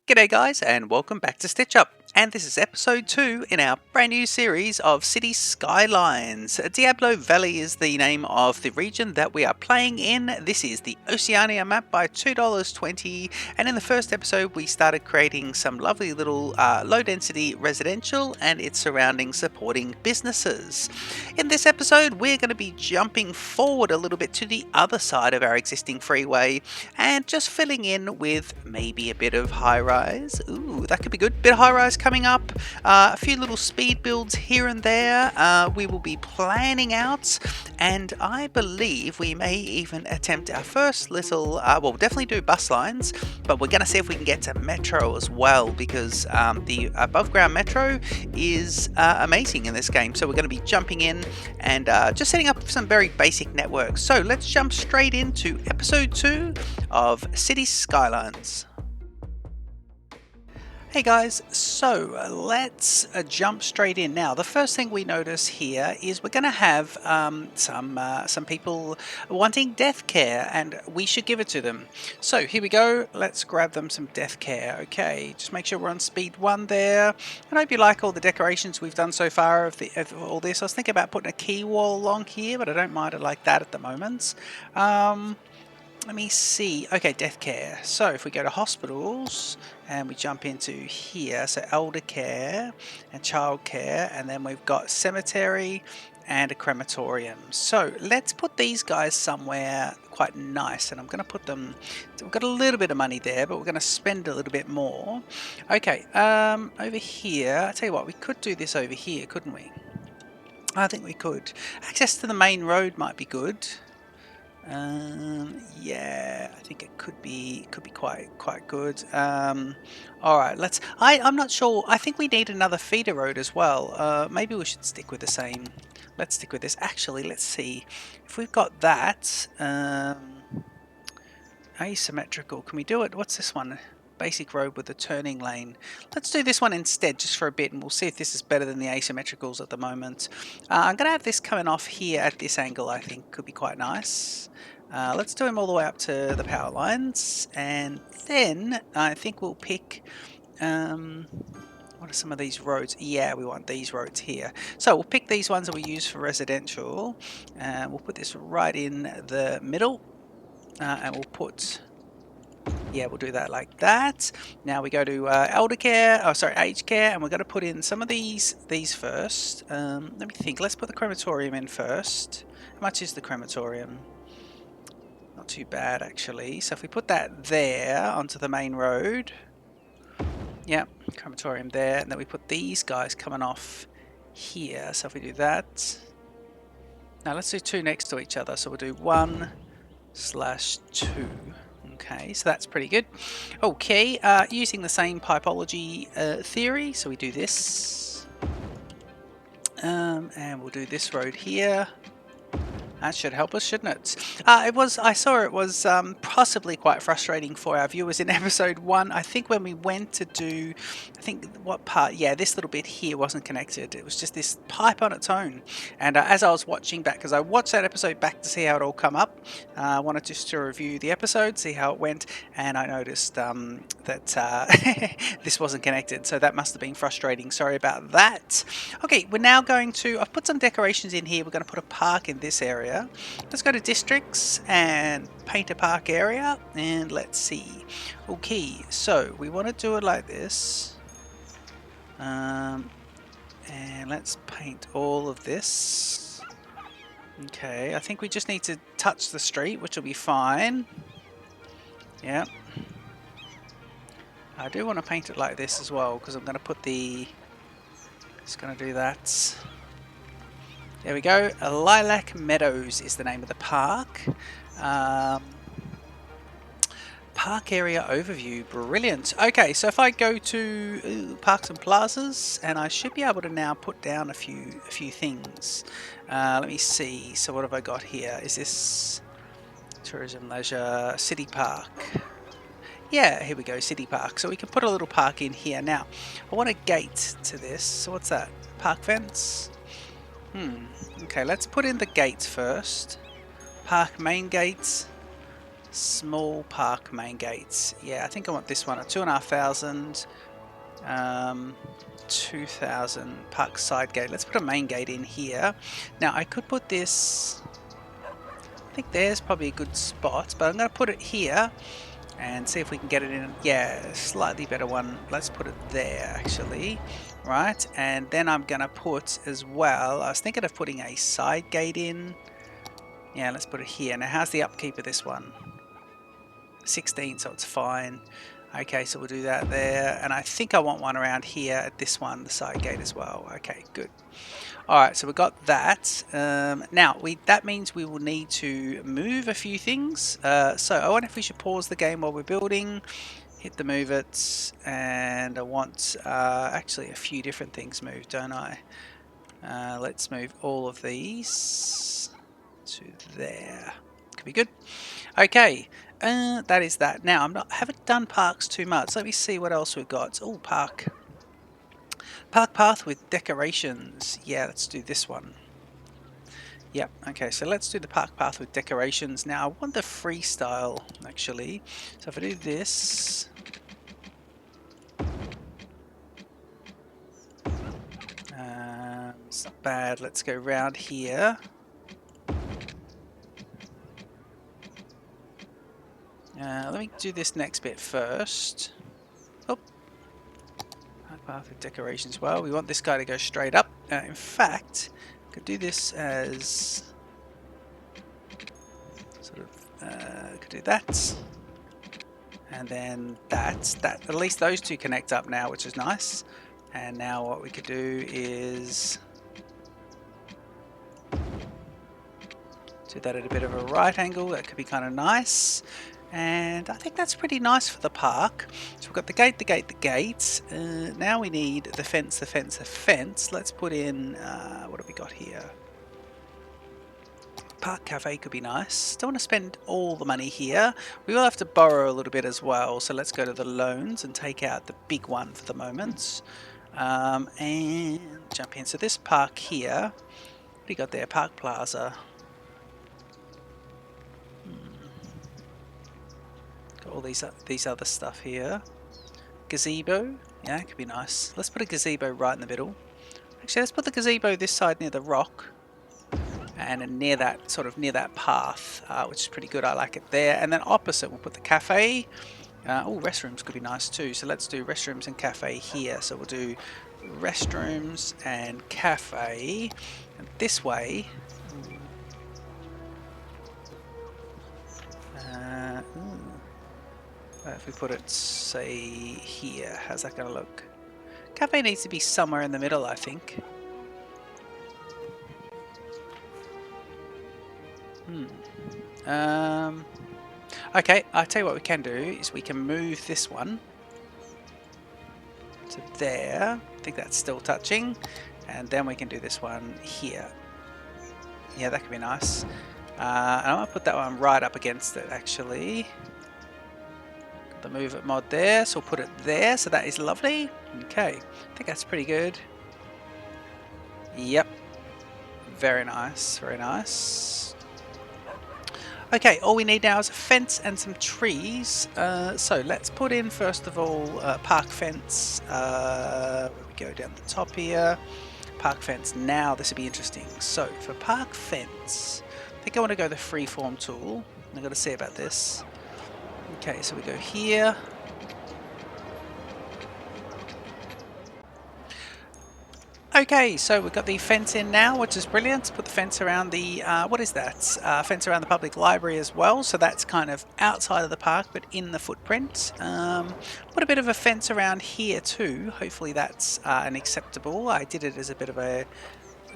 G'day guys and welcome back to Stitch Up, and this is episode 2 in our brand new series of City Skylines. Diablo Valley is the name of the region that we are playing in. This is the Oceania map by $2.20, and in the first episode we started creating some lovely little low density residential and its surrounding supporting businesses. In this episode we're going to be jumping forward a little bit to the other side of our existing freeway and just filling in with maybe a bit of high rise. Ooh, that could be good. Bit of high rise coming up. A few little speed builds here and there. We will be planning out, and I believe we may even attempt our first little. Well, we'll definitely do bus lines, but we're going to see if we can get to metro as well, because the above ground metro is amazing in this game. So we're going to be jumping in and just setting up some very basic networks. So let's jump straight into episode 2 of City Skylines. Hey guys, so let's jump straight in now. The first thing we notice here is we're going to have some people wanting death care, and we should give it to them. So here we go. Let's grab them some death care. Okay, just make sure we're on speed 1 there. I hope you like all the decorations we've done so far of all this. I was thinking about putting a key wall along here, but I don't mind it like that at the moment. Let me see. Okay, death care. So if we go to hospitals and we jump into here, so elder care and child care, and then we've got cemetery and a crematorium. So let's put these guys somewhere quite nice, and I'm going to put them, we've got a little bit of money there, but we're going to spend a little bit more. Okay, over here, I tell you what, we could do this over here, couldn't we? I think we could. Access to the main road might be good. Yeah, I think it could be quite good. All right, I'm not sure. I think we need another feeder road as well. Maybe we should stick with the same. Let's stick with this. Actually, let's see if we've got that. Asymmetrical. Can we do it? What's this one? Basic road with a turning lane. Let's do this one instead, just for a bit, and we'll see if this is better than the asymmetricals at the moment. I'm going to have this coming off here at this angle. I think could be quite nice. Let's do him all the way up to the power lines, and then I think we'll pick what are some of these roads? Yeah, we want these roads here. So we'll pick these ones that we use for residential, and we'll put this right in the middle, and we'll put, yeah, we'll do that like that. Now we go to elder care, aged care, and we're going to put in some of these first. Let me think. Let's put the crematorium in first. How much is the crematorium? Not too bad, actually. So if we put that there onto the main road, yeah, crematorium there, and then we put these guys coming off here. So if we do that, now let's do 2 next to each other. So we'll do 1/2. Okay, so that's pretty good. Okay, using the same typology theory, so we do this, and we'll do this road here. That should help us, shouldn't it? I saw it was possibly quite frustrating for our viewers in episode 1. I think when we went to do, I think what part, yeah, this little bit here wasn't connected. It was just this pipe on its own. And as I was watching back, because I watched that episode back to see how it all come up, I wanted just to review the episode, see how it went, and I noticed that this wasn't connected. So that must have been frustrating. Sorry about that. Okay, we're now going to, I've put some decorations in here. We're going to put a park in this area. Let's go to districts and paint a park area, and let's see. Okay, so we want to do it like this, and let's paint all of this. Okay, I think we just need to touch the street, which will be fine. Yeah, I do want to paint it like this as well, because I'm going to put the, just going to do that. There we go. Lilac Meadows is the name of the park. Park area overview. Brilliant. Okay, so if I go to parks and plazas, and I should be able to now put down a few things. Let me see. So what have I got here? Is this tourism, leisure, city park? Yeah, here we go, city park. So we can put a little park in here. Now, I want a gate to this. So what's that? Park fence? Okay, let's put in the gates first. Park main gates. Small park main gates. Yeah, I think I want this one at 2,500. 2,000 park side gate. Let's put a main gate in here. Now I could put this, I think there's probably a good spot, but I'm going to put it here and see if we can get it in. Yeah, slightly better one. Let's put it there actually. Right, and then I'm going to put as well, I was thinking of putting a side gate in. Yeah, let's put it here. Now how's the upkeep of this one? 16, so it's fine. Okay, so we'll do that there, and I think I want one around here at this one, the side gate as well. Okay, good. All right, so we got that. Now that means we will need to move a few things. So I wonder if we should pause the game while we're building, hit the move it, and I want actually a few different things moved, don't I? Let's move all of these to there. Could be good. Okay. That is that. Now haven't done parks too much. Let me see what else we've got. Oh, park path with decorations. Yeah, let's do this one. Yep. Okay, so let's do the park path with decorations. Now I want the freestyle actually. So if I do this, it's not bad. Let's go round here. Let me do this next bit first. Oh, path with decorations. Well, we want this guy to go straight up. In fact, I could do this as sort of. Could do that, and then that. At least those two connect up now, which is nice. And now what we could do is do that at a bit of a right angle. That could be kind of nice. And I think that's pretty nice for the park. So we've got the gate, the gate, the gate. Now we need the fence, the fence, the fence. Let's put in, what have we got here? Park cafe could be nice. Don't want to spend all the money here. We will have to borrow a little bit as well. So let's go to the loans and take out the big one for the moment. And jump in. So this park here, what do you got there? Park Plaza. All these other stuff here. Gazebo, yeah, it could be nice. Let's put a gazebo right in the middle. Actually, let's put the gazebo this side near the rock, and near that near that path, which is pretty good. I like it there. And then opposite, we'll put the cafe. Oh, restrooms could be nice too. So let's do restrooms and cafe here. So we'll do restrooms and cafe, and this way. If we put it, say, here, how's that going to look? Cafe needs to be somewhere in the middle, I think. Okay, I'll tell you what we can do is we can move this one to there. I think that's still touching. And then we can do this one here. Yeah, that could be nice. And I'm going to put that one right up against it, actually. The move it mod there, so we'll put it there, so that is lovely. Okay, I think that's pretty good. Yep, very nice, very nice. Okay, all we need now is a fence and some trees. So let's put in first of all park fence. Where we go down the top here, park fence. Now this will be interesting. So for park fence, I think I want to go the freeform tool. I've got to see about this. Okay, so we go here. Okay, so we've got the fence in now, which is brilliant. Put the fence around the, what is that? Fence around the public library as well. So that's kind of outside of the park, but in the footprint. Put a bit of a fence around here too. Hopefully that's an acceptable. I did it as a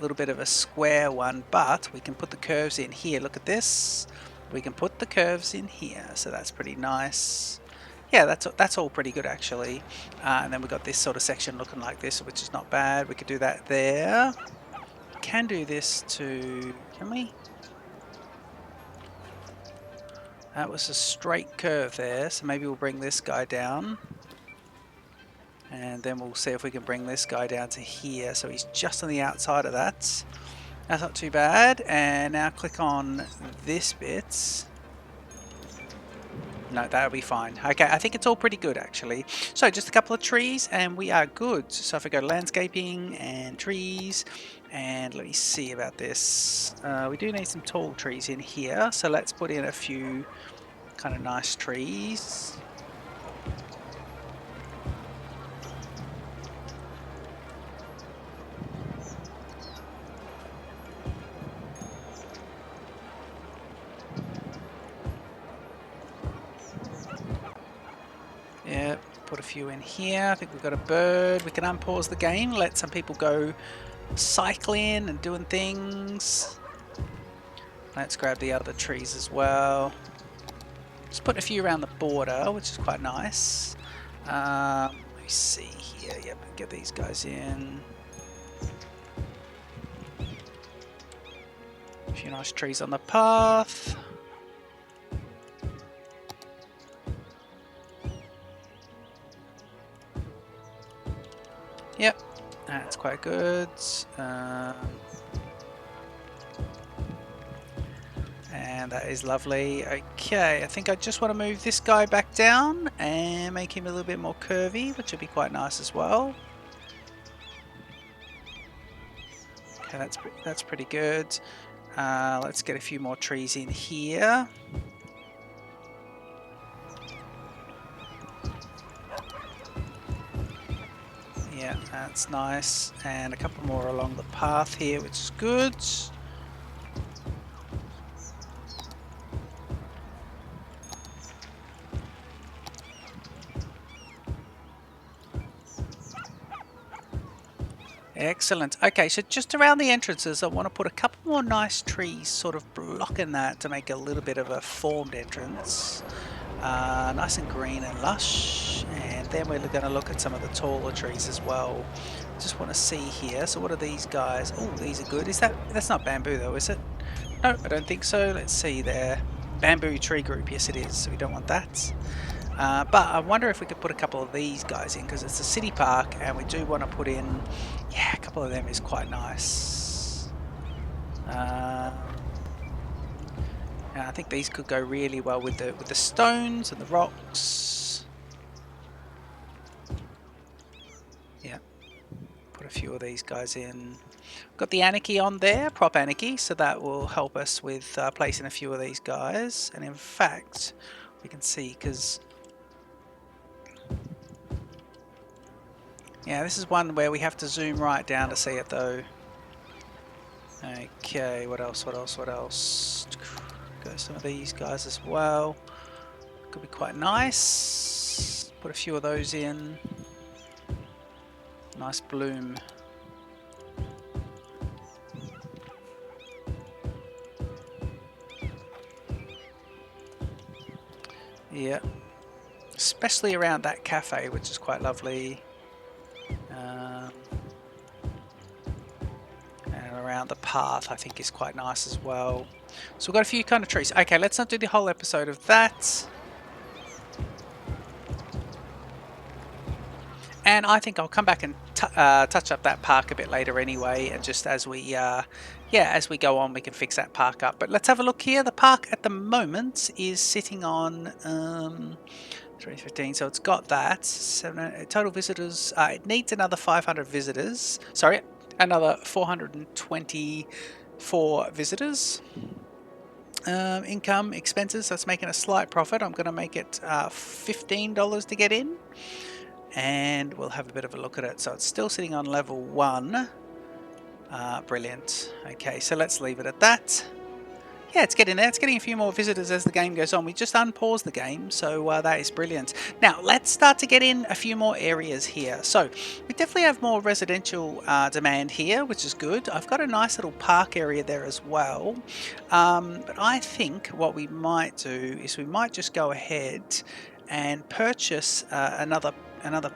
little bit of a square one, but we can put the curves in here. Look at this. We can put the curves in here, so that's pretty nice. Yeah, that's all pretty good actually. And then we've got this sort of section looking like this, which is not bad. We could do that there. Can do this too, can we? That was a straight curve there, so maybe we'll bring this guy down. And then we'll see if we can bring this guy down to here, so he's just on the outside of that. That's not too bad. And now click on this bit. No, that'll be fine. Okay, I think it's all pretty good actually. So just a couple of trees and we are good. So if I go to landscaping and trees, and let me see about this. We do need some tall trees in here, so let's put in a few kind of nice trees. Yeah, put a few in here. I think we've got a bird. We can unpause the game, let some people go cycling and doing things. Let's grab the other trees as well. Just put a few around the border, which is quite nice. Let me see here. Yep, get these guys in. A few nice trees on the path. Yep, that's quite good. And that is lovely. Okay, I think I just want to move this guy back down and make him a little bit more curvy, which would be quite nice as well. Okay, that's pretty good. Let's get a few more trees in here. Yeah, that's nice. And a couple more along the path here, which is good. Excellent. Okay, so just around the entrances, I want to put a couple more nice trees sort of blocking that to make a little bit of a formed entrance. Nice and green and lush. And then we're going to look at some of the taller trees as well. Just want to see here. So what are these guys? Oh, these are good. That's not bamboo though, is it? No, I don't think so. Let's see there. Bamboo tree group. Yes, it is. So we don't want that. But I wonder if we could put a couple of these guys in because it's a city park and we do want to put in, yeah, a couple of them is quite nice. And I think these could go really well with the stones and the rocks. Yeah, put a few of these guys in. Got the Anarchy on there, prop Anarchy, so that will help us with placing a few of these guys. And in fact, we can see because yeah, this is one where we have to zoom right down to see it though. Okay, what else? Go some of these guys as well. Could be quite nice. Put a few of those in. Nice bloom. Yeah. Especially around that cafe, which is quite lovely. And around the path I think is quite nice as well. So we've got a few kind of trees. Okay, let's not do the whole episode of that. And I think I'll come back and touch up that park a bit later anyway, and just as we as we go on we can fix that park up. But let's have a look here. The park at the moment is sitting on 315, so it's got that. Total visitors, it needs another 500 visitors. Sorry, another 424 visitors. Income, expenses, so it's making a slight profit. I'm going to make it $15 to get in. And we'll have a bit of a look at it. So it's still sitting on level 1. Brilliant. Okay, so let's leave it at that. Yeah, it's getting there. It's getting a few more visitors as the game goes on. We just unpaused the game, so that is brilliant. Now, let's start to get in a few more areas here. So, we definitely have more residential demand here, which is good. I've got a nice little park area there as well. But I think what we might do is we might just go ahead and purchase another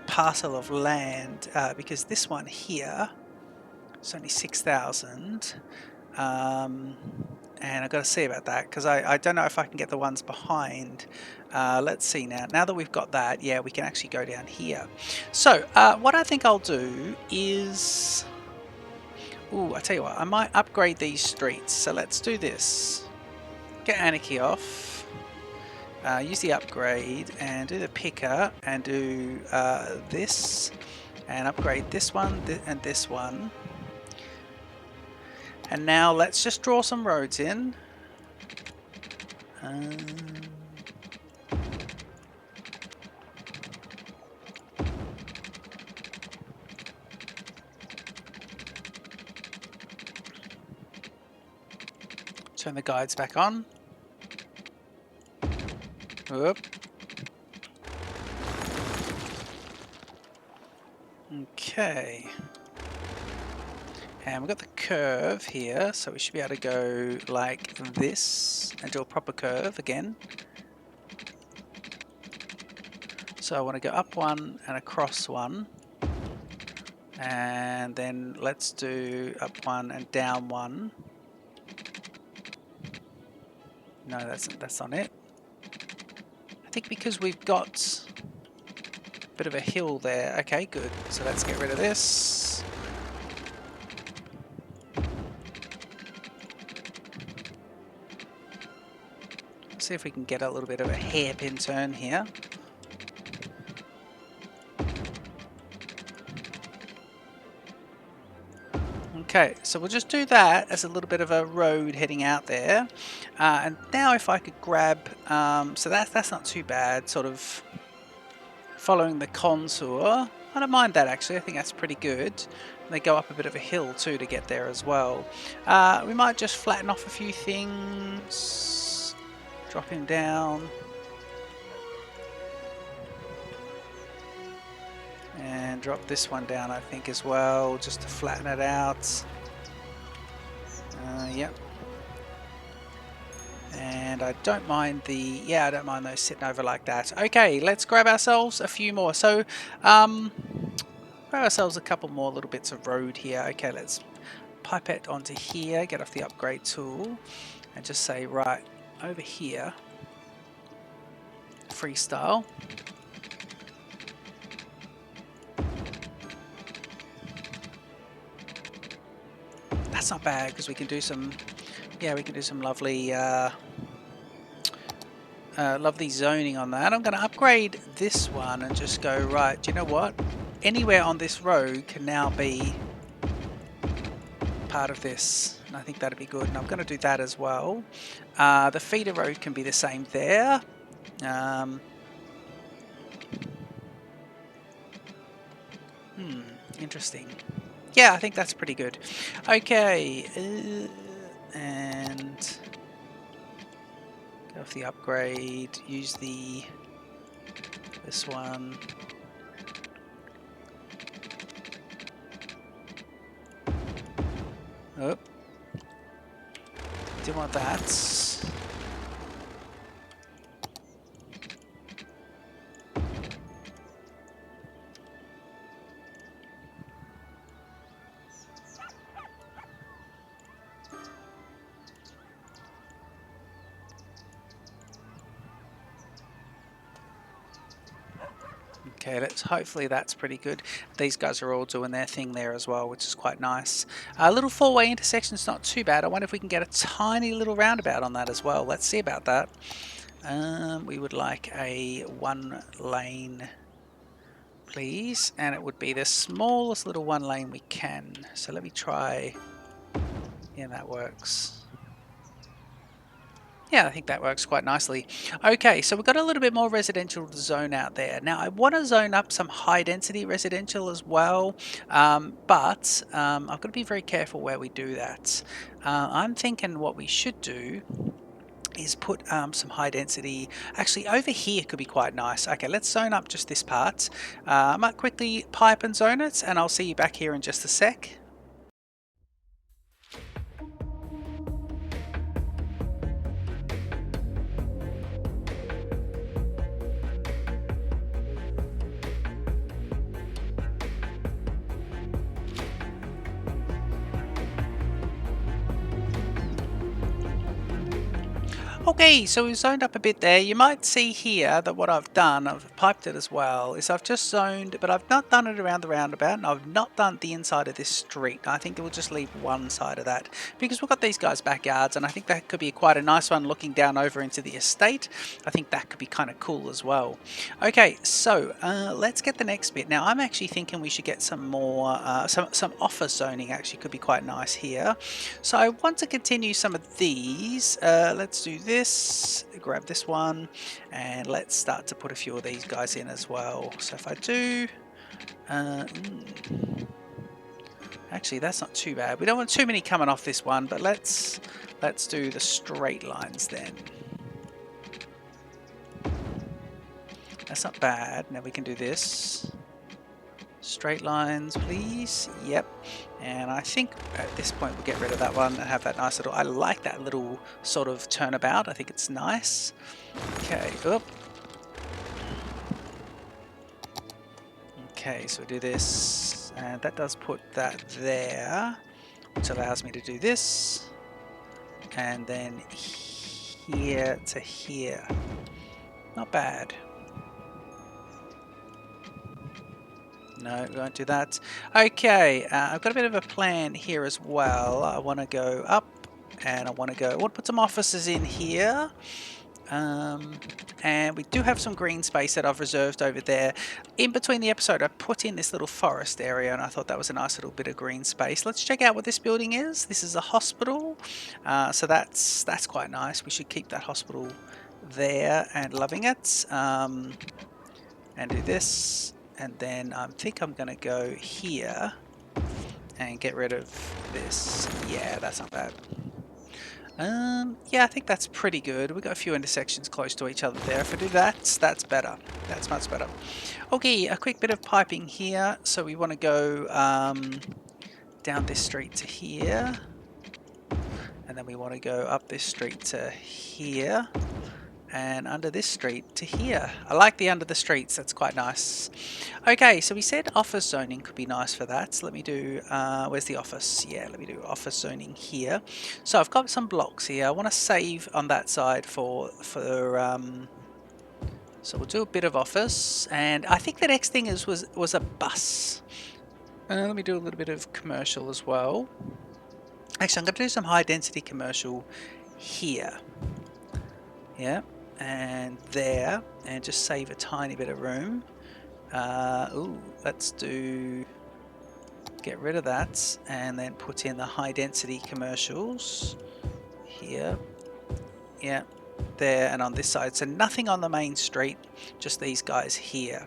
parcel of land, because this one here is only 6,000. And I've got to see about that because I don't know if I can get the ones behind. Let's see now. Now that we've got that, yeah, we can actually go down here. So what I think I'll do is, I tell you what, I might upgrade these streets. So let's do this. Get Anarchy off. use the upgrade and do the picker and do this and upgrade this one and this one. And now let's just draw some roads in. Turn the guides back on. Whoop. Okay. And we've got the curve here, so we should be able to go like this and do a proper curve again. So I want to go up one and across one. And then let's do up one and down one. No, that's not it. I think because we've got a bit of a hill there. Okay, good. So let's get rid of this. See if we can get a little bit of a hairpin turn here. Okay, so we'll just do that as a little bit of a road heading out there. And now if I could grab, so that's not too bad, sort of following the contour. I don't mind that actually, I think that's pretty good. And they go up a bit of a hill too to get there as well. We might just flatten off a few things. Drop him down. And drop this one down, I think, as well, just to flatten it out. Yep. And I don't mind I don't mind those sitting over like that. Okay, let's grab ourselves a few more. So, grab ourselves a couple more little bits of road here. Okay, let's pipette onto here, get off the upgrade tool, and just say, right, over here, freestyle. That's not bad because we can do some, we can do some lovely, lovely zoning on that. I'm going to upgrade this one and just go, right, do you know what? Anywhere on this road can now be part of this. And I think that'd be good. And I'm going to do that as well. The feeder road can be the same there. Interesting. Yeah, I think that's pretty good. Okay, and go off the upgrade, use this one. Oh, didn't want that. Okay, hopefully that's pretty good. These guys are all doing their thing there as well, which is quite nice. A little four-way intersection is not too bad. I wonder if we can get a tiny little roundabout on that as well. Let's see about that. We would like a one lane, please, and it would be the smallest little one lane we can. So let me try. Yeah, that works. Yeah, I think that works quite nicely. Okay, so we've got a little bit more residential to zone out there. Now, I want to zone up some high-density residential as well, but I've got to be very careful where we do that. I'm thinking what we should do is put some high-density... Actually, over here could be quite nice. Okay, let's zone up just this part. I might quickly pipe and zone it, and I'll see you back here in just a sec. Okay, so we've zoned up a bit there. You might see here that what I've done, I've piped it as well, is I've just zoned, but I've not done it around the roundabout, and I've not done the inside of this street. I think we'll just leave one side of that, because we've got these guys' backyards, and I think that could be quite a nice one looking down over into the estate. I think that could be kind of cool as well. Okay, so let's get the next bit. Now, I'm actually thinking we should get some more, some office zoning actually could be quite nice here. So I want to continue some of these. Let's do this, grab this one, and let's start to put a few of these guys in as well. So if I do, actually that's not too bad. We don't want too many coming off this one, but let's do the straight lines then. That's not bad. Now we can do this. Straight lines, please. Yep. And I think at this point we'll get rid of that one and have that nice little... I like that little sort of turnabout. I think it's nice. Okay. Oop. Okay, so we do this. And that does put that there, which allows me to do this. And then here to here. Not bad. No, we won't do that. Okay, I've got a bit of a plan here as well. I want to go up and I want to put some offices in here. And we do have some green space that I've reserved over there. In between the episode, I put in this little forest area and I thought that was a nice little bit of green space. Let's check out what this building is. This is a hospital. So that's quite nice. We should keep that hospital there and loving it. And do this. And then I think I'm going to go here and get rid of this. Yeah, that's not bad. Yeah, I think that's pretty good. We've got a few intersections close to each other there. If I do that, that's better. That's much better. Okay, a quick bit of piping here. So we want to go down this street to here. And then we want to go up this street to here. And under this street to here. I like the under the streets, that's quite nice. Okay, so we said office zoning could be nice for that. So let me do, where's the office? Yeah, let me do office zoning here. So I've got some blocks here. I want to save on that side for so we'll do a bit of office. And I think the next thing was a bus. Let me do a little bit of commercial as well. Actually, I'm going to do some high density commercial here. Yeah. And there, and just save a tiny bit of room. Let's get rid of that and then put in the high density commercials here. Yeah, there and on this side. So nothing on the main street, just these guys here.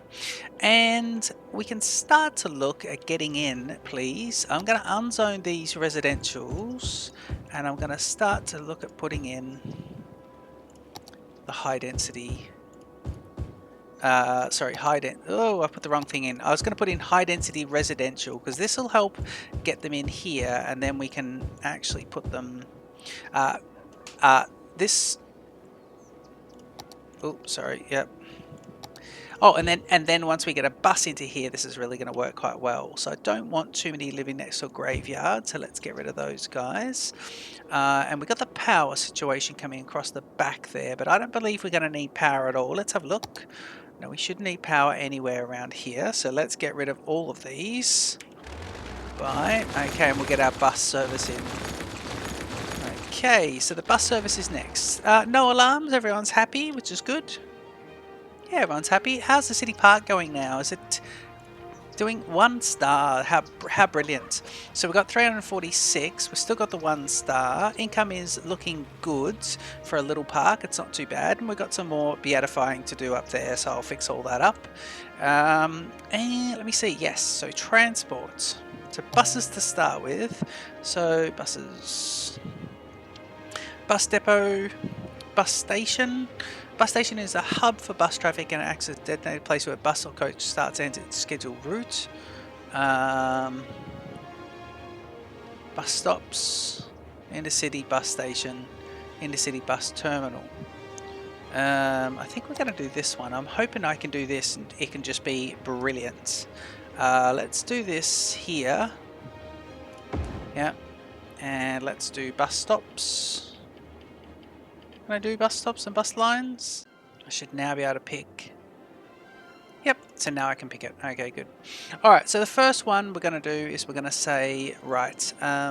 And we can start to look at getting in, please. I'm going to unzone these residentials and I'm going to start to look at putting in the high density, I put the wrong thing in. I was going to put in high density residential because this will help get them in here and then we can actually put them, yep. Oh, and then once we get a bus into here, this is really going to work quite well. So I don't want too many living next to a graveyard, so let's get rid of those guys. And we've got the power situation coming across the back there, but I don't believe we're going to need power at all. Let's have a look. No, we shouldn't need power anywhere around here, so let's get rid of all of these. Right, okay, and we'll get our bus service in. Okay, so the bus service is next. No alarms, everyone's happy, which is good. Yeah, everyone's happy. How's the city park going now? Is it doing 1 star? How brilliant. So we've got 346. We've still got the 1 star. Income is looking good for a little park. It's not too bad. And we've got some more beatifying to do up there, so I'll fix all that up. And let me see. Yes, so transport. So buses to start with. So buses. Bus depot. Bus station. Bus station is a hub for bus traffic and acts as a designated place where a bus or coach starts and ends its scheduled route. Bus stops, intercity bus station, intercity bus terminal. I think we're going to do this one. I'm hoping I can do this and it can just be brilliant. Let's do this here. Yeah, and let's do bus stops. Can I do bus stops and bus lines? I should now be able to pick. Yep, so now I can pick it. Okay, good. Alright, so the first one we're going to do is we're going to say, right, okay.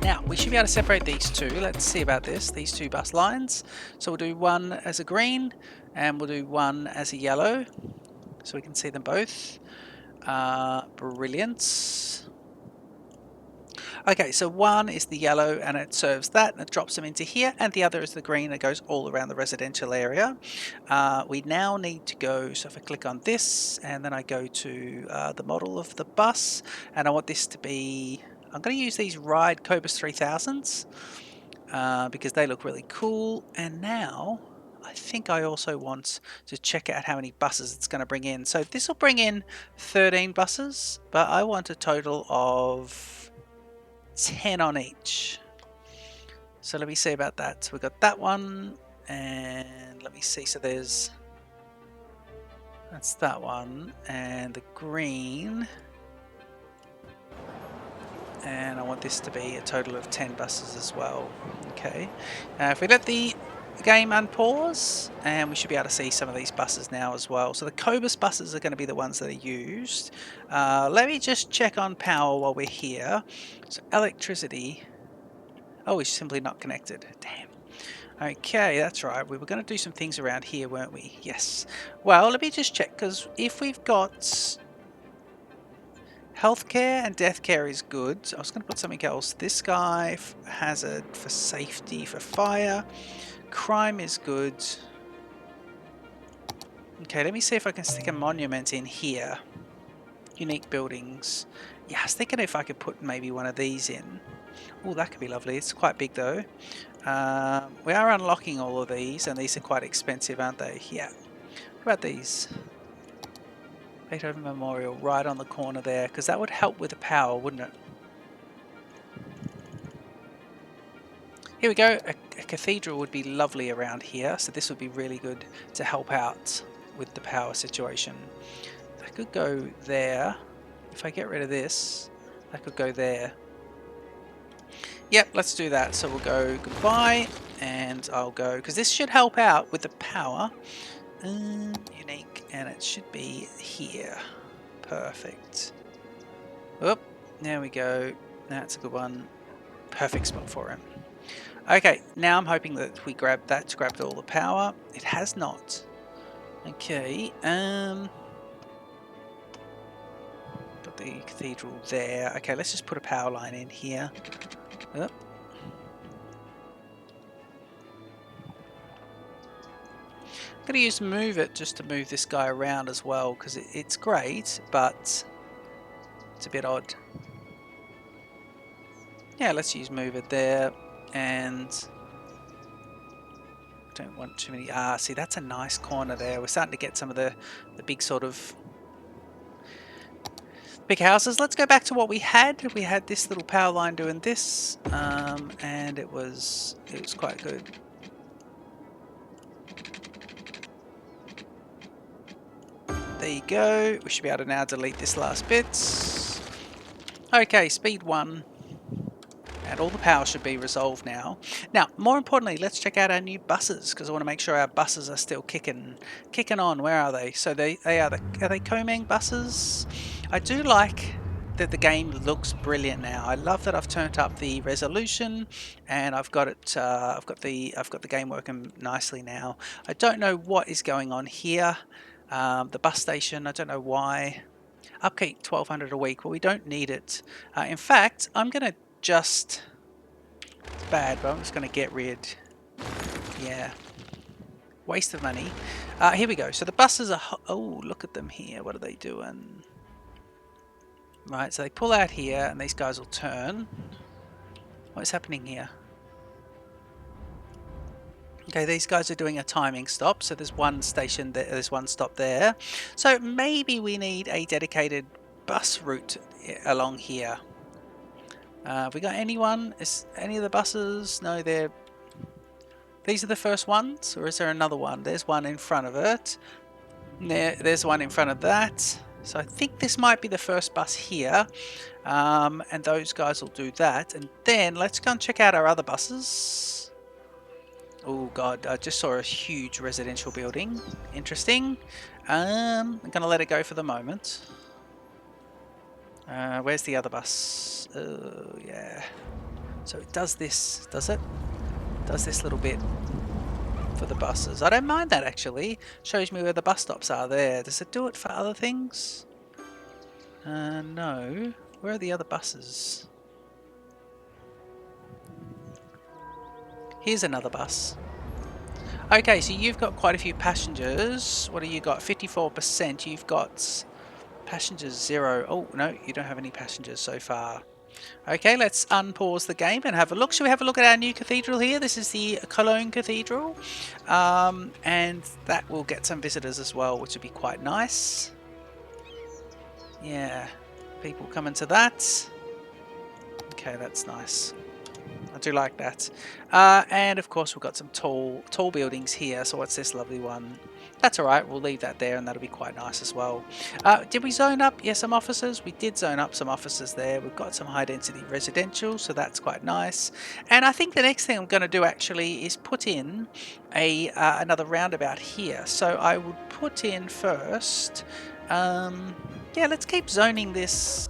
Now, we should be able to separate these two. Let's see about this, these two bus lines. So we'll do one as a green, and we'll do one as a yellow, so we can see them both. Brilliant. Okay, so one is the yellow, and it serves that, and it drops them into here, and the other is the green, that goes all around the residential area. We now need to go, so if I click on this, and then I go to the model of the bus, and I want this to be... I'm going to use these Ride Cobus 3000s because they look really cool. And now I think I also want to check out how many buses it's going to bring in. So this will bring in 13 buses, but I want a total of 10 on each. So let me see about that. So we've got that one, and let me see. So that's that one, and the green. And I want this to be a total of 10 buses as well. Okay, if we let the game unpause, and we should be able to see some of these buses now as well. So the Cobus buses are going to be the ones that are used. Let me just check on power while we're here. So electricity, oh, it's simply not connected. Damn. Okay, that's right, we were going to do some things around here, weren't we? Yes. Well, let me just check, because if we've got healthcare and death care is good. So I was going to put something else. This guy, hazard for safety for fire. Crime is good. Okay, let me see if I can stick a monument in here. Unique buildings. Yeah, I was thinking if I could put maybe one of these in. Oh, that could be lovely. It's quite big though. We are unlocking all of these, and these are quite expensive, aren't they? Yeah. What about these? Beethoven Memorial right on the corner there, because that would help with the power, wouldn't it? Here we go. A cathedral would be lovely around here, so this would be really good to help out with the power situation. I could go there. If I get rid of this, I could go there. Yep, let's do that. So we'll go goodbye, and I'll go, because this should help out with the power. Unique, and it should be here. Perfect. Oop, there we go. That's a good one. Perfect spot for him. Okay, now I'm hoping that we grab that's grabbed all the power. It has not. Okay, put the cathedral there. Okay, let's just put a power line in here. Oop. I'm going to use move it just to move this guy around as well, because it's great, but it's a bit odd. Yeah, let's use move it there, and don't want too many. See, that's a nice corner there. We're starting to get some of the big sort of big houses. Let's go back to what we had. We had this little power line doing this, and it was quite good. There you go. We should be able to now delete this last bit. Okay, speed 1. And all the power should be resolved now. Now, more importantly, let's check out our new buses, because I want to make sure our buses are still kicking on. Where are they? So are they Comeng buses? I do like that the game looks brilliant now. I love that I've turned up the resolution, and I've got it. I've got the game working nicely now. I don't know what is going on here. The bus station, I don't know why. Upkeep 1200 a week. Well, we don't need it. In fact, I'm going to just... It's bad, but I'm just going to get rid. Yeah. Waste of money. Here we go. So the buses are... Oh, look at them here. What are they doing? Right, so they pull out here and these guys will turn. What's happening here? Okay, these guys are doing a timing stop. So there's one station there, there's one stop there. So maybe we need a dedicated bus route along here. Have we got anyone? Is any of the buses? No, they're... These are the first ones? Or is there another one? There's one in front of it. There's one in front of that. So I think this might be the first bus here. And those guys will do that. And then let's go and check out our other buses. Oh god, I just saw a huge residential building. Interesting. I'm going to let it go for the moment. Where's the other bus? Oh, yeah. So it does this, does it? Does this little bit for the buses. I don't mind that actually. Shows me where the bus stops are there. Does it do it for other things? No. Where are the other buses? Here's another bus. Okay, so you've got quite a few passengers. What have you got? 54%. You've got passengers 0. Oh, no, you don't have any passengers so far. Okay, let's unpause the game and have a look. Shall we have a look at our new cathedral here? This is the Cologne Cathedral. And that will get some visitors as well, which would be quite nice. Yeah, people coming to that. Okay, that's nice. I do like that. And of course we've got some tall buildings here. So what's this lovely one? That's alright, we'll leave that there and that'll be quite nice as well. Did we zone up? Yeah, some offices. We did zone up some offices there. We've got some high density residential, so that's quite nice. And I think the next thing I'm going to do actually is put in another roundabout here. So I would put in first, yeah, let's keep zoning this.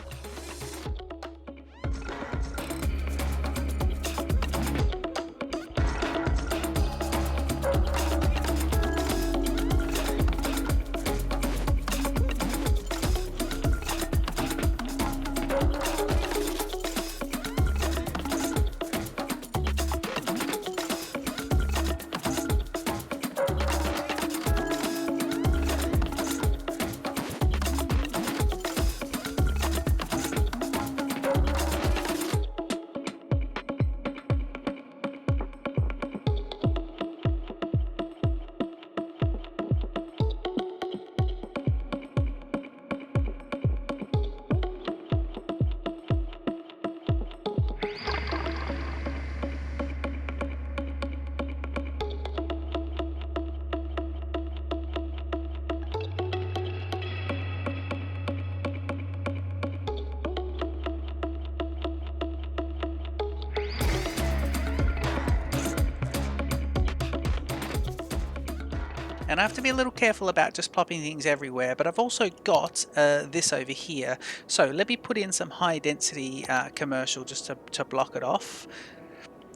And I have to be a little careful about just plopping things everywhere, but I've also got this over here. So let me put in some high density commercial just to block it off.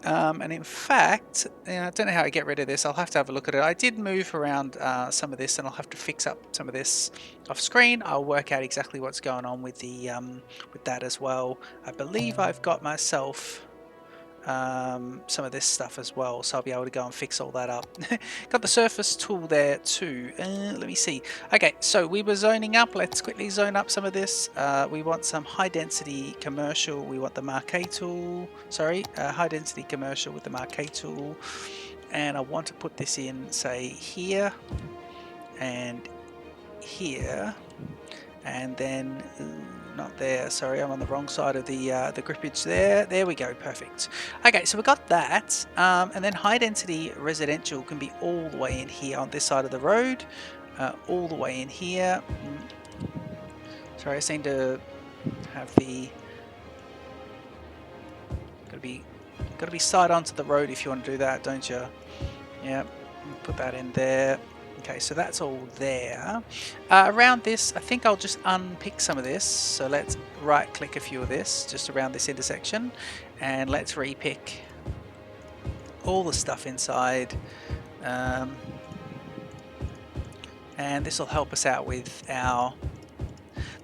And in fact, I don't know how I get rid of this. I'll have to have a look at it. I did move around some of this and I'll have to fix up some of this off screen. I'll work out exactly what's going on with the with that as well. I believe I've got myself some of this stuff as well, so I'll be able to go and fix all that up. Got the surface tool there too. Let me see. Okay, so we were zoning up. Let's quickly zone up some of this. We want some high density commercial. We want the marquee tool. Sorry, high density commercial with the marquee tool. And I want to put this in, say, here and here, and then not there, sorry, I'm on the wrong side of the grippage there. There we go, perfect. Okay, so we got that, and then high density residential can be all the way in here on this side of the road, all the way in here. Sorry, I seem to have the got to be side onto the road if you want to do that, don't you? Yeah, put that in there. Okay, so that's all there. Around this, I think I'll just unpick some of this. So let's right click a few of this just around this intersection, and let's repick all the stuff inside. And this will help us out with our,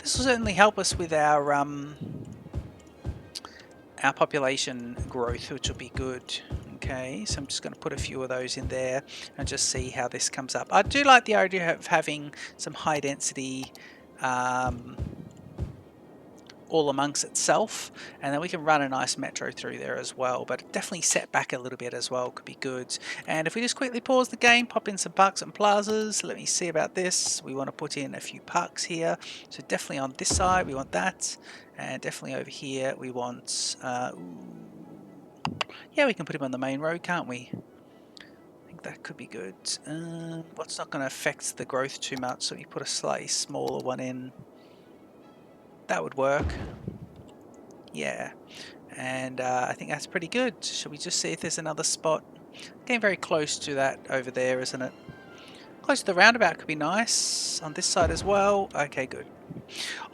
this will certainly help us with our population growth, which will be good. Okay, so I'm just going to put a few of those in there and just see how this comes up. I do like the idea of having some high density all amongst itself, and then we can run a nice metro through there as well, but definitely set back a little bit as well could be good. And if we just quickly pause the game, pop in some parks and plazas, let me see about this. We want to put in a few parks here, so definitely on this side we want that, and definitely over here we want yeah, we can put him on the main road, can't we? I think that could be good. What's not going to affect the growth too much, so we put a slightly smaller one in. That would work. Yeah, and I think that's pretty good. Shall we just see if there's another spot? Getting very close to that over there, isn't it? Close to the roundabout could be nice. On this side as well. Okay, good.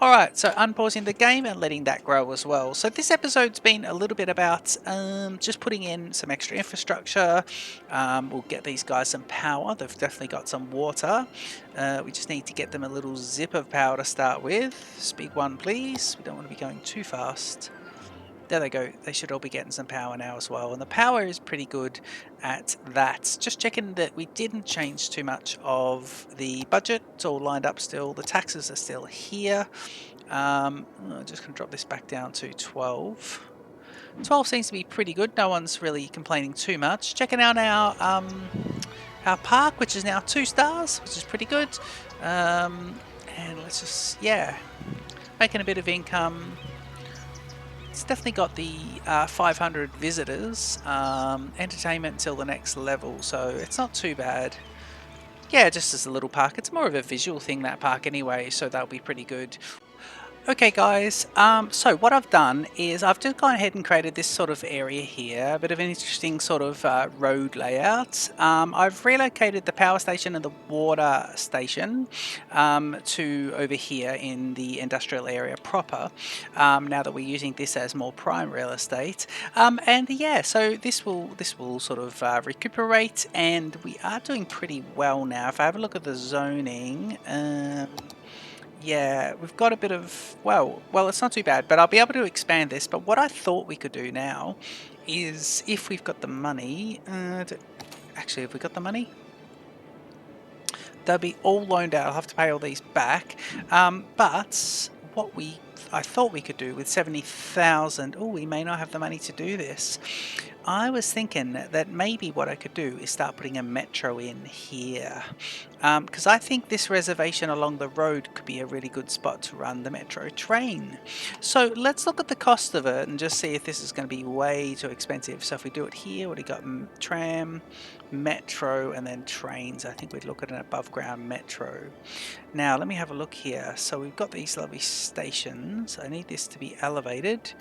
Alright, so unpausing the game and letting that grow as well. So this episode's been a little bit about just putting in some extra infrastructure. We'll get these guys some power. They've definitely got some water. We just need to get them a little zip of power to start with. Speed 1 please. We don't want to be going too fast. There they go. They should all be getting some power now as well. And the power is pretty good at that. Just checking that we didn't change too much of the budget. It's all lined up still. The taxes are still here. I'm just going to drop this back down to 12. 12 seems to be pretty good. No one's really complaining too much. Checking out our park, which is now 2 stars, which is pretty good. And let's just, yeah, making a bit of income. It's definitely got the 500 visitors, entertainment until the next level, so it's not too bad. Yeah, just as a little park. It's more of a visual thing, that park anyway, so that'll be pretty good. Okay guys, so what I've done is I've just gone ahead and created this sort of area here, a bit of an interesting sort of road layout. I've relocated the power station and the water station to over here in the industrial area proper, now that we're using this as more prime real estate. And yeah, so this will sort of recuperate, and we are doing pretty well now. If I have a look at the zoning, yeah, we've got a bit of, well, it's not too bad, but I'll be able to expand this. But what I thought we could do now is, if we've got the money, actually, have we got the money? They'll be all loaned out. I'll have to pay all these back. But what I thought we could do with 70,000, oh, we may not have the money to do this. I was thinking that maybe what I could do is start putting a metro in here, because I think this reservation along the road could be a really good spot to run the metro train. So let's look at the cost of it and just see if this is going to be way too expensive. So if we do it here, what do we got? Tram, metro, and then trains. I think we'd look at an above ground metro. Now let me have a look here. So we've got these lovely stations. I need this to be elevated.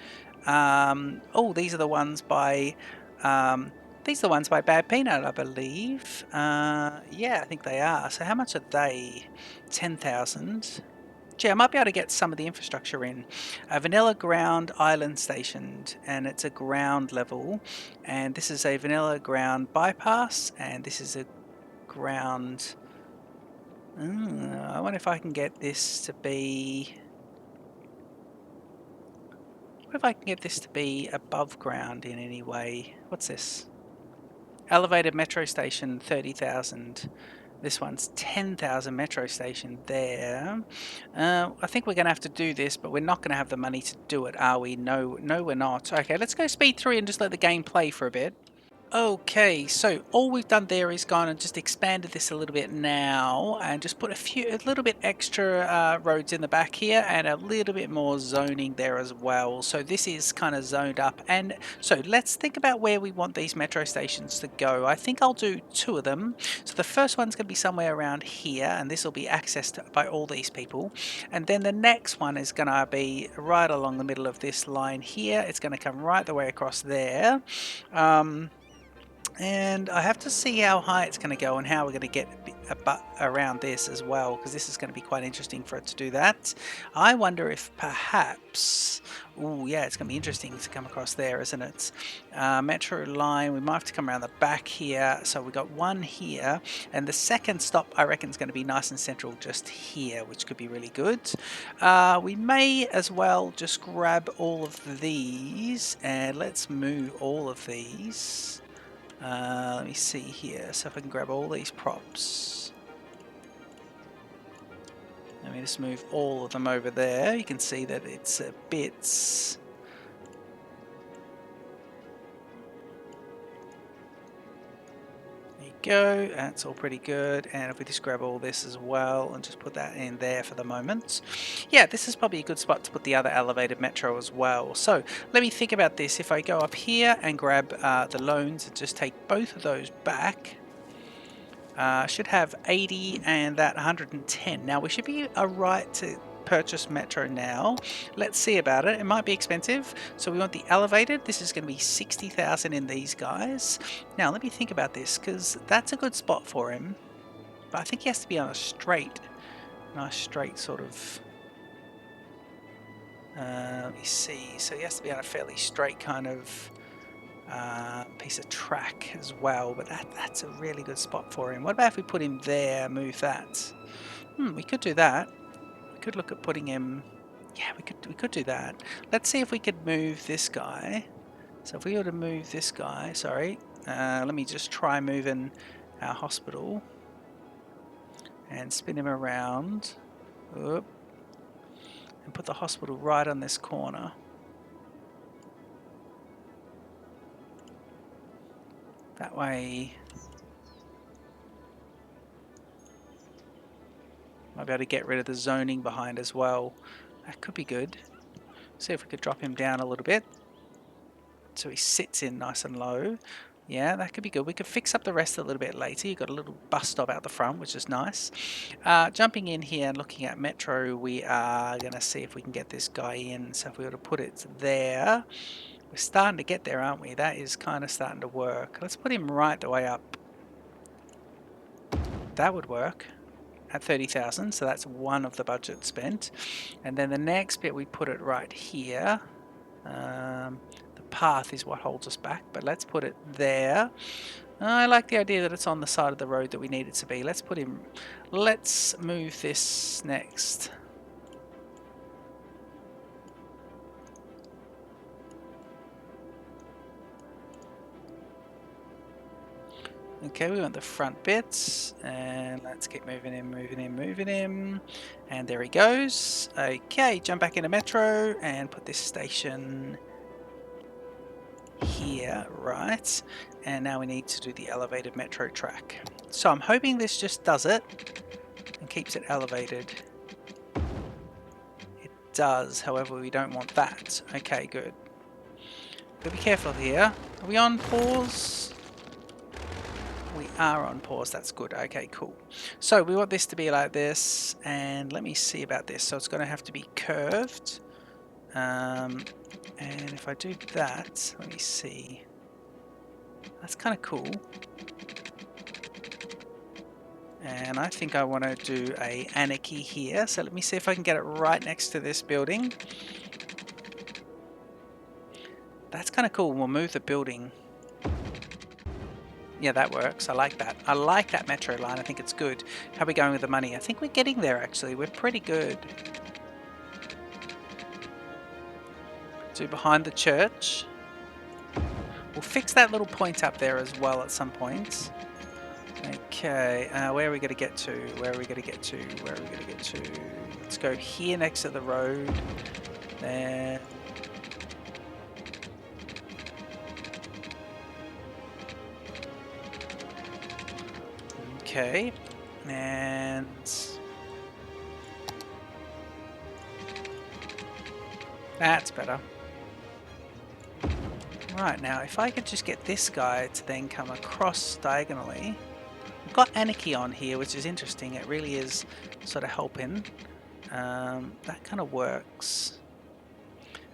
Oh, these are the ones by Bad Peanut, I believe. Yeah, I think they are. So how much are they? 10,000. Gee, I might be able to get some of the infrastructure in. A vanilla ground island stationed, and it's a ground level. And this is a vanilla ground bypass, and this is a ground. I wonder if I can get this to be. What if I can get this to be above ground in any way? What's this? Elevated metro station, 30,000. This one's 10,000 metro station there. I think we're going to have to do this, but we're not going to have the money to do it, are we? No, we're not. Okay, let's go speed 3 and just let the game play for a bit. Okay, so all we've done there is gone and just expanded this a little bit now, and just put a little bit extra roads in the back here, and a little bit more zoning there as well. So this is kind of zoned up. And so let's think about where we want these metro stations to go. I think I'll do 2 of them. So the first one's going to be somewhere around here, and this will be accessed by all these people. And then the next one is going to be right along the middle of this line here. It's going to come right the way across there. And I have to see how high it's going to go and how we're going to get around this as well, because this is going to be quite interesting for it to do that. I wonder if perhaps, oh yeah, it's going to be interesting to come across there, isn't it? Metro line, we might have to come around the back here. So we got one here, and the second stop I reckon is going to be nice and central just here, which could be really good. We may as well just grab all of these, and let's move all of these. Let me see here. So if I can grab all these props. Let me just move all of them over there. You can see that it's bits. There you go. That's all pretty good. And if we just grab all this as well and just put that in there for the moment. Yeah, this is probably a good spot to put the other elevated metro as well. So let me think about this. If I go up here and grab the loans and just take both of those back. Should have 80 and that 110. Now we should be alright to purchase metro now. Let's see about it. It might be expensive, so we want the elevated. This is going to be 60,000 in these guys. Now let me think about this, because that's a good spot for him, but I think he has to be on a straight, nice straight sort of. Let me see. So he has to be on a fairly straight kind of piece of track as well, but that's a really good spot for him. What about if we put him there, move that? We could do that. We could look at putting him. Yeah, we could do that. Let's see if we could move this guy. So if we were to move this guy, sorry, let me just try moving our hospital and spin him around. Oop. And put the hospital right on this corner. That way, might be able to get rid of the zoning behind as well. That could be good. See if we could drop him down a little bit. So he sits in nice and low. Yeah, that could be good. We could fix up the rest a little bit later. You've got a little bus stop out the front, which is nice. Jumping in here and looking at Metro, we are going to see if we can get this guy in. So if we were to put it there, we're starting to get there, aren't we? That is kind of starting to work. Let's put him right the way up. That would work at 30,000. So that's one of the budget spent. And then the next bit, we put it right here. The path is what holds us back, but let's put it there. I like the idea that it's on the side of the road that we need it to be. Let's move this next. Okay, we want the front bits, and let's keep moving him, and there he goes. Okay, jump back into Metro and put this station here, right? And now we need to do the elevated metro track. So I'm hoping this just does it and keeps it elevated. It does, however, we don't want that. Okay, good. But be careful here. Are we on pause? We are on pause, that's good. Okay, cool. So we want this to be like this, and let me see about this. So it's going to have to be curved. And if I do that, let me see. That's kind of cool. And I think I want to do a Anarchy here. So let me see if I can get it right next to this building. That's kind of cool. We'll move the building. Yeah, that works. I like that. I like that metro line. I think it's good. How are we going with the money? I think we're getting there, actually. We're pretty good. So behind the church. We'll fix that little point up there as well at some point. Okay, where are we going to get to? Where are we going to get to? Where are we going to get to? Let's go here next to the road. There. Okay, and that's better. Right, now if I could just get this guy to then come across diagonally. We've got Anarchy on here, which is interesting. It really is sort of helping. That kind of works.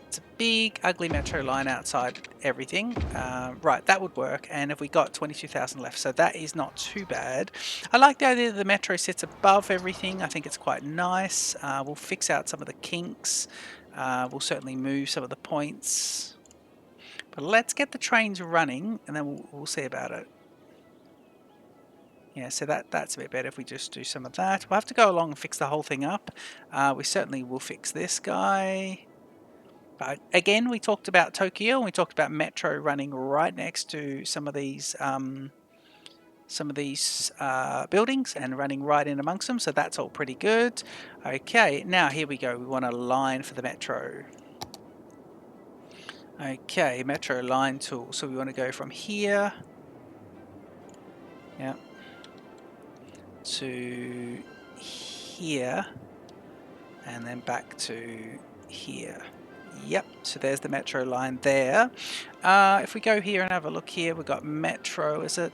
It's a big, ugly metro line outside everything. Right, that would work. And if we got 22,000 left, so that is not too bad. I like the idea that the metro sits above everything. I think it's quite nice. We'll fix out some of the kinks. We'll certainly move some of the points. But let's get the trains running, and then we'll see about it. Yeah, so that's a bit better if we just do some of that. We'll have to go along and fix the whole thing up. We certainly will fix this guy. But again, we talked about Tokyo and we talked about Metro running right next to some of these buildings and running right in amongst them, so that's all pretty good. Okay, now here we go. We want a line for the Metro. Okay, Metro line tool. So we want to go from here, yeah, to here, and then back to here. Yep, so there's the Metro line there. If we go here and have a look here, we've got Metro, is it?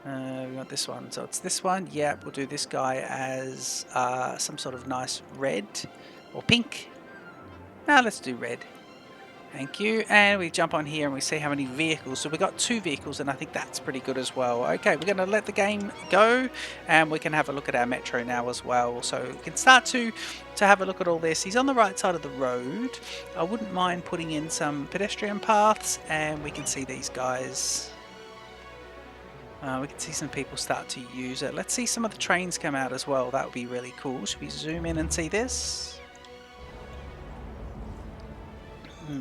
We want this one, so it's this one. Yep, we'll do this guy as some sort of nice red or pink. Now let's do red. Thank you. And we jump on here and we see how many vehicles. So we've got 2 vehicles, and I think that's pretty good as well. Okay, we're going to let the game go, and we can have a look at our Metro now as well. So we can start to have a look at all this. He's on the right side of the road. I wouldn't mind putting in some pedestrian paths, and we can see these guys. We can see some people start to use it. Let's see some of the trains come out as well. That would be really cool. Should we zoom in and see this?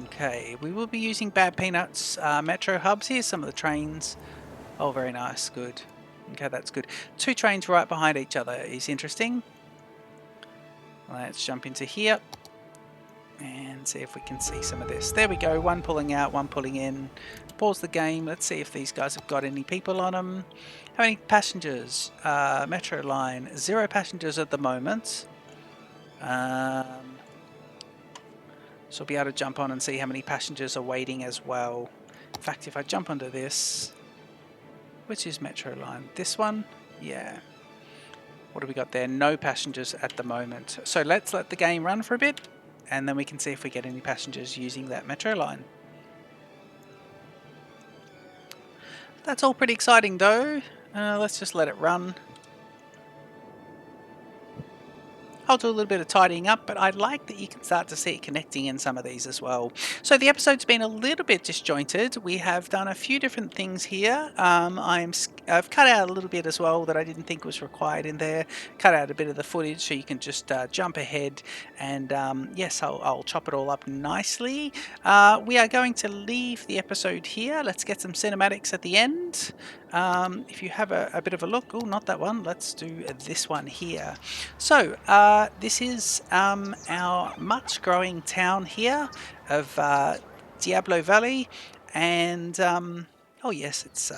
Okay, we will be using Bad Peanuts Metro hubs. Here's some of the trains. Oh, very nice. Good. Okay, that's good. 2 trains right behind each other is interesting. Let's jump into here and see if we can see some of this. There we go. One pulling out, one pulling in. Pause the game. Let's see if these guys have got any people on them. How many passengers? Metro line. 0 passengers at the moment. So we'll be able to jump on and see how many passengers are waiting as well. In fact, if I jump onto this, which is Metro line? This one? Yeah. What have we got there? No passengers at the moment. So let's let the game run for a bit, and then we can see if we get any passengers using that Metro line. That's all pretty exciting though. Let's just let it run. I'll do a little bit of tidying up, but I like that you can start to see it connecting in some of these as well. So the episode's been a little bit disjointed. We have done a few different things here. I've cut out a little bit as well that I didn't think was required in there. Cut out a bit of the footage so you can just jump ahead, and yes, I'll chop it all up nicely. We are going to leave the episode here. Let's get some cinematics at the end. If you have a bit of a look, oh, not that one, let's do this one here. So this is our much growing town here of Diablo Valley, and oh yes, it's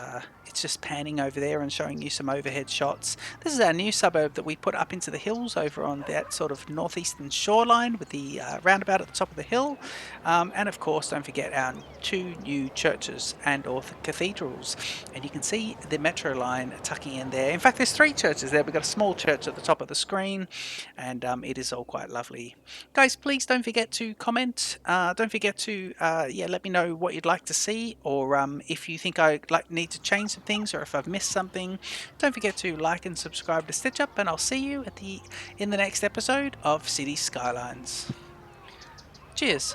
just panning over there and showing you some overhead shots. This is our new suburb that we put up into the hills over on that sort of northeastern shoreline with the roundabout at the top of the hill. And of course, don't forget our 2 new churches and or cathedrals. And you can see the Metro line tucking in there. In fact, there's 3 churches there. We've got a small church at the top of the screen, and it is all quite lovely. Guys, please don't forget to comment. Don't forget to let me know what you'd like to see, or if you think I need to change some things, or if I've missed something. Don't forget to like and subscribe to Stitch Up, and I'll see you in the next episode of City Skylines. Cheers.